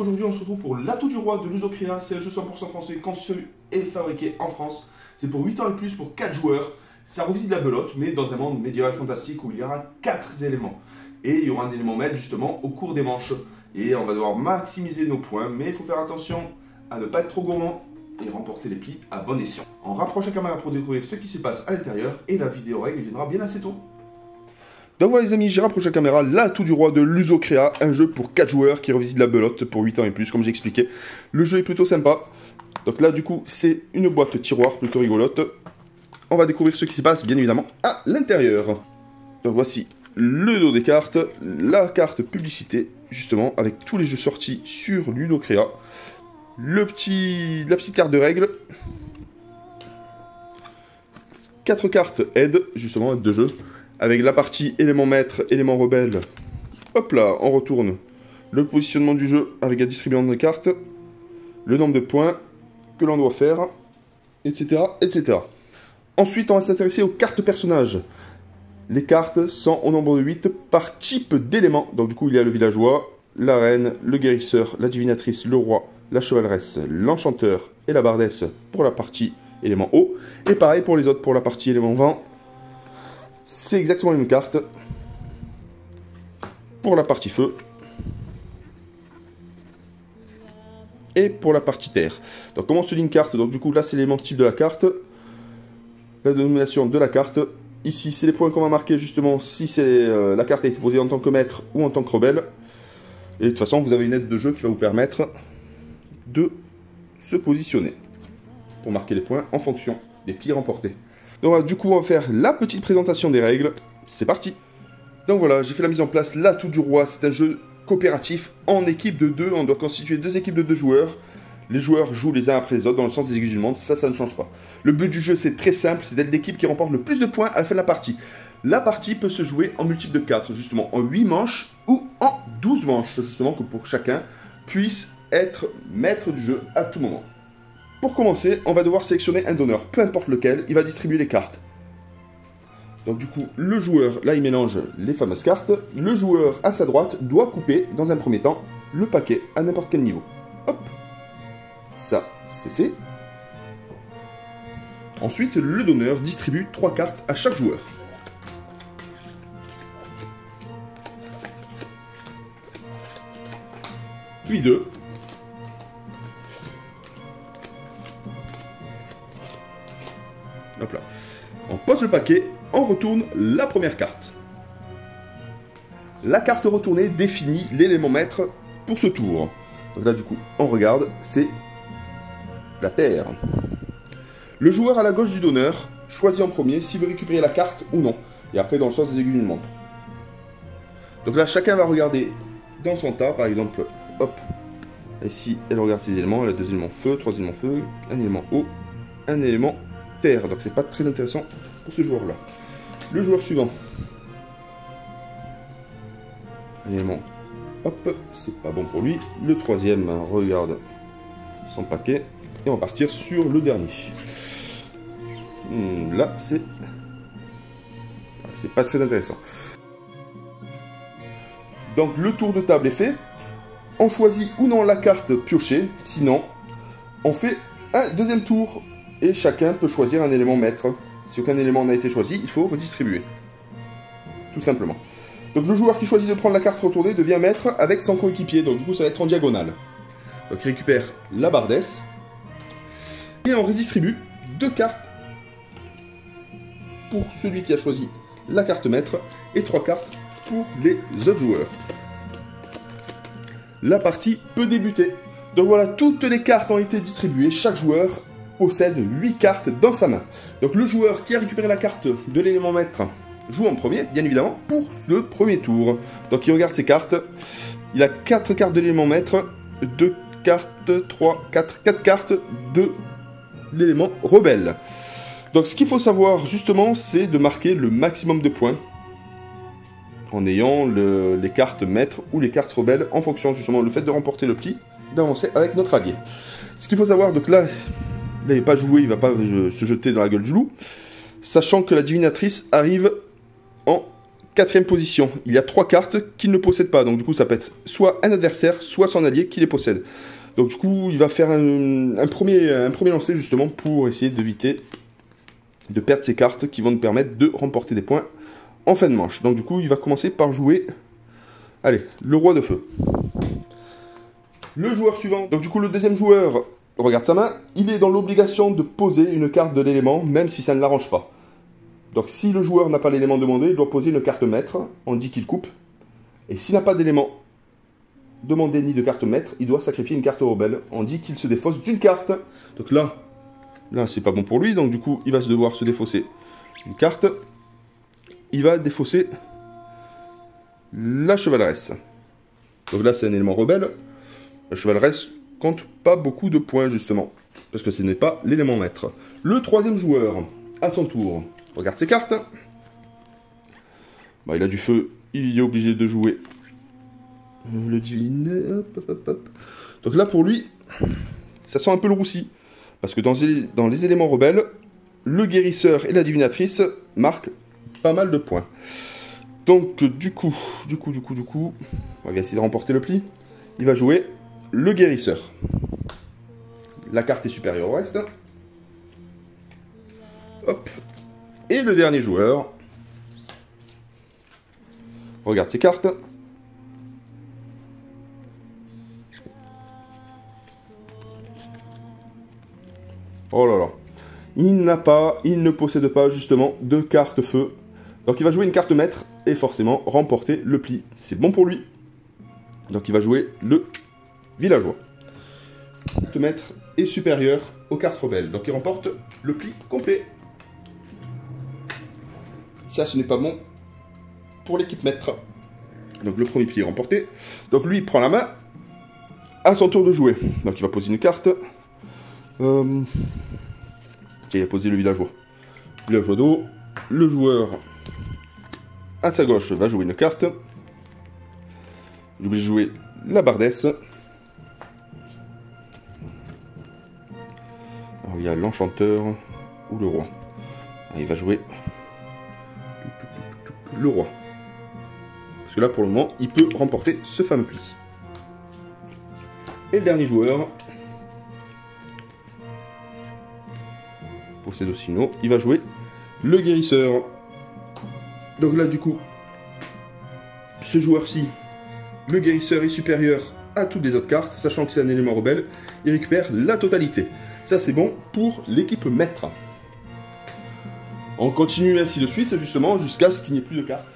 aujourd'hui on se retrouve pour l'Atout du Roi de Lusocrea. C'est un jeu 100% français conçu et fabriqué en France. C'est pour 8 ans et plus, pour 4 joueurs. Ça revisite la belote, mais dans un monde médiéval fantastique où il y aura 4 éléments. Et il y aura un élément maître justement au cours des manches. Et on va devoir maximiser nos points, mais il faut faire attention à ne pas être trop gourmand et remporter les plis à bon escient. On rapproche la caméra pour découvrir ce qui se passe à l'intérieur et la vidéo règle viendra bien assez tôt. Donc voilà les amis, j'ai rapproché la caméra, l'Atout du Roi de Lusocrea, un jeu pour 4 joueurs qui revisite la belote pour 8 ans et plus, comme j'ai expliqué. Le jeu est plutôt sympa. Donc là du coup, c'est une boîte tiroir plutôt rigolote. On va découvrir ce qui se passe bien évidemment à l'intérieur. Donc voici le dos des cartes, la carte publicité, justement, avec tous les jeux sortis sur Lusocrea. La petite carte de règles. 4 cartes aide, justement, de jeu. Avec la partie élément maître, élément rebelle. Hop là, on retourne. Le positionnement du jeu avec la distribution de cartes. Le nombre de points que l'on doit faire. Etc. etc. Ensuite, on va s'intéresser aux cartes personnages. Les cartes sont au nombre de 8 par type d'élément. Donc du coup, il y a le villageois, la reine, le guérisseur, la divinatrice, le roi, la chevaleresse, l'enchanteur et la bardesse pour la partie élément eau. Et pareil pour les autres pour la partie élément vent. C'est exactement la même carte pour la partie feu et pour la partie terre. Donc comment se lit une carte? Donc du coup là c'est l'élément type de la carte, la dénomination de la carte. Ici c'est les points qu'on va marquer justement si c'est la carte a été posée en tant que maître ou en tant que rebelle. Et de toute façon vous avez une aide de jeu qui va vous permettre de se positionner pour marquer les points en fonction des plis remportés. Donc du coup on va faire la petite présentation des règles, c'est parti. Donc voilà, j'ai fait la mise en place l'Atout du Roi, c'est un jeu coopératif en équipe de 2, on doit constituer 2 équipes de 2 joueurs. Les joueurs jouent les uns après les autres dans le sens des aiguilles du monde, ça ne change pas. Le but du jeu c'est très simple, c'est d'être l'équipe qui remporte le plus de points à la fin de la partie. La partie peut se jouer en multiple de 4, justement en 8 manches ou en 12 manches, justement que pour chacun puisse être maître du jeu à tout moment. Pour commencer, on va devoir sélectionner un donneur, peu importe lequel, il va distribuer les cartes. Donc du coup, le joueur, là il mélange les fameuses cartes, le joueur à sa droite doit couper, dans un premier temps, le paquet à n'importe quel niveau. Hop, ça c'est fait. Ensuite, le donneur distribue 3 cartes à chaque joueur. Puis 2. Hop là. On pose le paquet, on retourne la première carte. La carte retournée définit l'élément maître pour ce tour. Donc là du coup, on regarde, c'est la terre. Le joueur à la gauche du donneur choisit en premier s'il veut récupérer la carte ou non. Et après dans le sens des aiguilles d'une montre. Donc là chacun va regarder dans son tas, par exemple, hop. Ici, elle regarde ses éléments, elle a 2 éléments feu, 3 éléments feu, un élément eau, un élément terre, donc c'est pas très intéressant pour ce joueur-là. Le joueur suivant. Un élément, hop, c'est pas bon pour lui. Le troisième regarde son paquet et on va partir sur le dernier. Là, c'est pas très intéressant. Donc le tour de table est fait. On choisit ou non la carte piochée, sinon on fait un deuxième tour. Et chacun peut choisir un élément maître. Si aucun élément n'a été choisi, il faut redistribuer. Tout simplement. Donc le joueur qui choisit de prendre la carte retournée devient maître avec son coéquipier. Donc du coup ça va être en diagonale. Donc il récupère la bardesse. Et on redistribue 2 cartes pour celui qui a choisi la carte maître. Et 3 cartes pour les autres joueurs. La partie peut débuter. Donc voilà, toutes les cartes ont été distribuées. Chaque joueur possède 8 cartes dans sa main. Donc le joueur qui a récupéré la carte de l'élément maître joue en premier, bien évidemment, pour le premier tour. Donc il regarde ses cartes. Il a 4 cartes de l'élément maître, 2 cartes, 3, 4 cartes de l'élément rebelle. Donc ce qu'il faut savoir justement, c'est de marquer le maximum de points en ayant les cartes maîtres ou les cartes rebelles en fonction justement le fait de remporter le pli, d'avancer avec notre allié. Ce qu'il faut savoir, donc là, il n'avait pas joué, il ne va pas se jeter dans la gueule du loup. Sachant que la divinatrice arrive en 4e position. Il y a 3 cartes qu'il ne possède pas. Donc du coup, ça peut être soit un adversaire, soit son allié qui les possède. Donc du coup, il va faire un premier lancer justement pour essayer d'éviter de perdre ces cartes qui vont nous permettre de remporter des points en fin de manche. Donc du coup, il va commencer par jouer, allez, le roi de feu. Le joueur suivant, donc du coup le deuxième joueur regarde sa main, il est dans l'obligation de poser une carte de l'élément, même si ça ne l'arrange pas. Donc si le joueur n'a pas l'élément demandé, il doit poser une carte maître, on dit qu'il coupe. Et s'il n'a pas d'élément demandé ni de carte maître, il doit sacrifier une carte rebelle, on dit qu'il se défausse d'une carte. Donc là c'est pas bon pour lui, donc du coup il va devoir se défausser une carte. Il va défausser la chevaleresse. Donc là c'est un élément rebelle. La chevaleresse compte pas beaucoup de points justement, parce que ce n'est pas l'élément maître. Le troisième joueur, à son tour, regarde ses cartes. Bah, il a du feu, il est obligé de jouer le diviner. Hop, hop, hop. Donc là pour lui, ça sent un peu le roussi, parce que dans les éléments rebelles, le guérisseur et la divinatrice marquent pas mal de points. Donc du coup, on va essayer de remporter le pli. Il va jouer le guérisseur. La carte est supérieure au reste. Hop. Et le dernier joueur regarde ses cartes. Oh là là. Il ne possède pas justement de carte feu. Donc il va jouer une carte maître et forcément remporter le pli. C'est bon pour lui. Donc il va jouer le villageois. La carte maître est supérieure aux cartes rebelles. Donc il remporte le pli complet. Ça, ce n'est pas bon pour l'équipe maître. Donc le premier pli est remporté. Donc lui, il prend la main. À son tour de jouer. Donc il va poser une carte. Il a posé le villageois. Villageois d'eau. Le joueur à sa gauche va jouer une carte. Il est obligé de jouer la bardesse. Alors il y a l'enchanteur ou le roi. Alors, il va jouer le roi. Parce que là pour le moment il peut remporter ce fameux pli. Et le dernier joueur possède aussi non. Il va jouer le guérisseur. Donc là du coup, ce joueur-ci, le guérisseur est supérieur à toutes les autres cartes, sachant que c'est un élément rebelle, il récupère la totalité. Ça c'est bon pour l'équipe maître. On continue ainsi de suite, justement, jusqu'à ce qu'il n'y ait plus de cartes.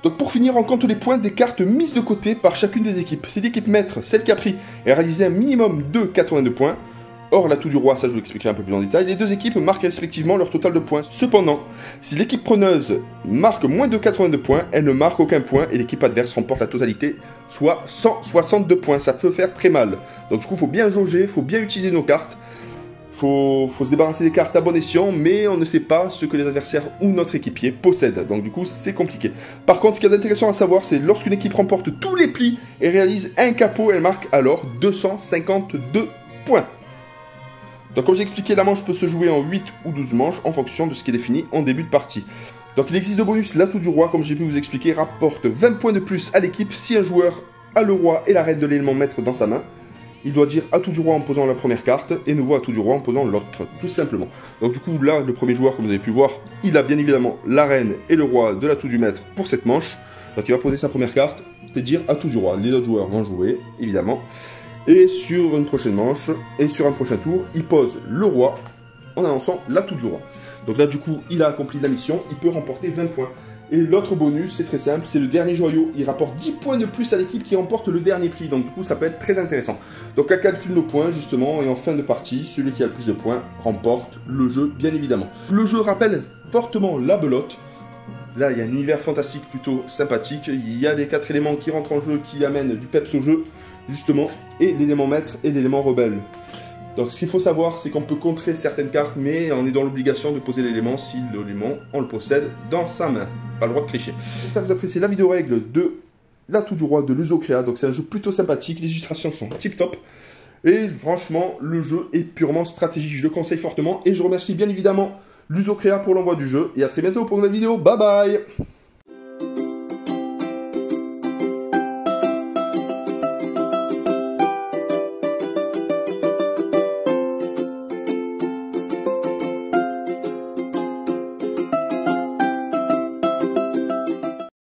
Donc pour finir, on compte les points des cartes mises de côté par chacune des équipes. Si l'équipe maître, celle qui a pris, et a réalisé un minimum de 82 points, or l'atout du roi, ça je vous l'expliquerai un peu plus en détail, les deux équipes marquent respectivement leur total de points. Cependant, si l'équipe preneuse marque moins de 82 points, elle ne marque aucun point et l'équipe adverse remporte la totalité, soit 162 points. Ça peut faire très mal. Donc du coup, il faut bien jauger, il faut bien utiliser nos cartes. Faut se débarrasser des cartes à bon escient, mais on ne sait pas ce que les adversaires ou notre équipier possèdent. Donc du coup, c'est compliqué. Par contre, ce qui est intéressant à savoir, c'est lorsqu'une équipe remporte tous les plis et réalise un capot, elle marque alors 252 points. Donc comme j'ai expliqué, la manche peut se jouer en 8 ou 12 manches en fonction de ce qui est défini en début de partie. Donc il existe de bonus, l'atout du roi, comme j'ai pu vous expliquer, rapporte 20 points de plus à l'équipe si un joueur a le roi et la reine de l'élément maître dans sa main. Il doit dire atout du roi en posant la première carte et nouveau atout du roi en posant l'autre, tout simplement. Donc du coup là, le premier joueur, comme vous avez pu voir, il a bien évidemment la reine et le roi de l'atout du maître pour cette manche. Donc il va poser sa première carte, c'est dire atout du roi. Les autres joueurs vont jouer, évidemment. Et sur une prochaine manche, et sur un prochain tour, il pose le roi en annonçant l'atout du roi. Donc là du coup, il a accompli la mission, il peut remporter 20 points. Et l'autre bonus, c'est très simple, c'est le dernier joyau. Il rapporte 10 points de plus à l'équipe qui remporte le dernier prix. Donc du coup, ça peut être très intéressant. Donc on calcule nos points justement, et en fin de partie, celui qui a le plus de points remporte le jeu, bien évidemment. Le jeu rappelle fortement la belote. Là, il y a un univers fantastique plutôt sympathique. Il y a les 4 éléments qui rentrent en jeu, qui amènent du peps au jeu, justement, et l'élément maître et l'élément rebelle. Donc ce qu'il faut savoir, c'est qu'on peut contrer certaines cartes, mais on est dans l'obligation de poser l'élément si l'élément, on le possède dans sa main. Pas le droit de tricher. J'espère que vous appréciez la vidéo règle de l'atout du roi de Lusocrea. Donc c'est un jeu plutôt sympathique, les illustrations sont tip top. Et franchement, le jeu est purement stratégique, je le conseille fortement. Et je remercie bien évidemment Lusocrea pour l'envoi du jeu. Et à très bientôt pour une nouvelle vidéo. Bye bye!